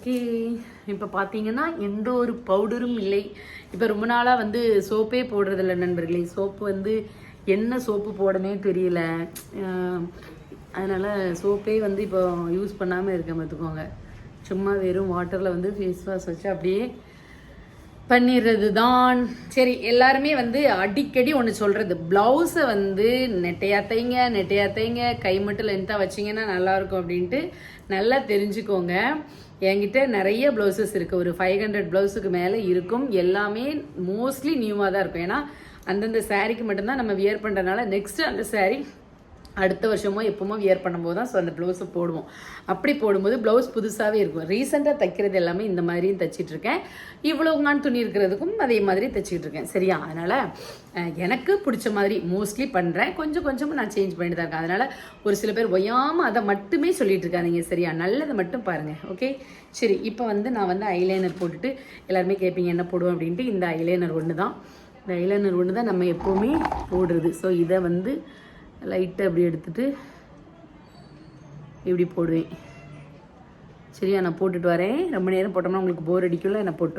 Okay, இப்போ பார்த்தீங்கன்னா எந்த ஒரு பவுடரும் இல்லை. இப்போ ரொம்ப நாளாக வந்து சோப்பே போடுறதில்ல நண்பர்களே. சோப்பு வந்து என்ன சோப்பு போடனே தெரியல. அதனால் சோப்பே வந்து இப்போ யூஸ் பண்ணாமல் இருக்க பார்த்துக்கோங்க. சும்மா வெறும் வாட்டரில் வந்து ஃபேஸ் வாஷ் வச்சு அப்படியே பண்ணிடுறது தான். சரி, எல்லாருமே வந்து அடிக்கடி ஒன்று சொல்கிறது, ப்ளவுஸை வந்து நெட்டையாக தைங்க, கை மட்டும் லென்த்தாக வச்சிங்கன்னா நல்லாயிருக்கும் அப்படின்ட்டு நல்லா தெரிஞ்சுக்கோங்க. என்கிட்ட நிறைய ப்ளவுசஸ் இருக்குது. ஒரு 500 ப்ளவுஸுக்கு மேலே இருக்கும். எல்லாமே மோஸ்ட்லி நியூவாக தான் இருக்கும். ஏன்னா அந்தந்த சாரீக்கு மட்டும்தான் நம்ம வியர் பண்ணுறதுனால நெக்ஸ்ட்டு அந்த சாரீ அடுத்த வருஷமோ எப்போமோ வியர் பண்ணும்போது தான் ஸோ அந்த ப்ளவுஸை போடுவோம். அப்படி போடும்போது ப்ளவுஸ் புதுசாகவே இருக்கும். ரீசெண்டாக தைக்கிறது எல்லாமே இந்த மாதிரியும் தைச்சிட்ருக்கேன். இவ்வளோங்கான் துணி இருக்கிறதுக்கும் அதே மாதிரி தைச்சிக்கிட்டு இருக்கேன். சரியா? அதனால் எனக்கு பிடிச்ச மாதிரி மோஸ்ட்லி பண்ணுறேன். கொஞ்சம் கொஞ்சமாக நான் சேஞ்ச் பண்ணிட்டு தான் இருக்கேன். அதனால் ஒரு சில பேர் ஒய்யாமல் அதை மட்டுமே சொல்லிட்டு இருக்காதீங்க. சரியா? நல்லதை மட்டும் பாருங்கள். ஓகே, சரி. இப்போ வந்து நான் வந்து ஐலைனர் போட்டுட்டு எல்லாருமே கேட்பீங்க என்ன போடுவோம் அப்படின்ட்டு. இந்த ஐலைனர் ஒன்று தான். இந்த ஐலைனர் ஒன்று தான் நம்ம எப்போவுமே போடுறது. ஸோ இதை வந்து லைட்டாக இப்படி எடுத்துட்டு இப்படி போடுவேன். சரியா? நான் போட்டுட்டு வரேன். ரொம்ப நேரம் போட்டோம்னா உங்களுக்கு போர் அடிக்கும்ல, நான் போட்டு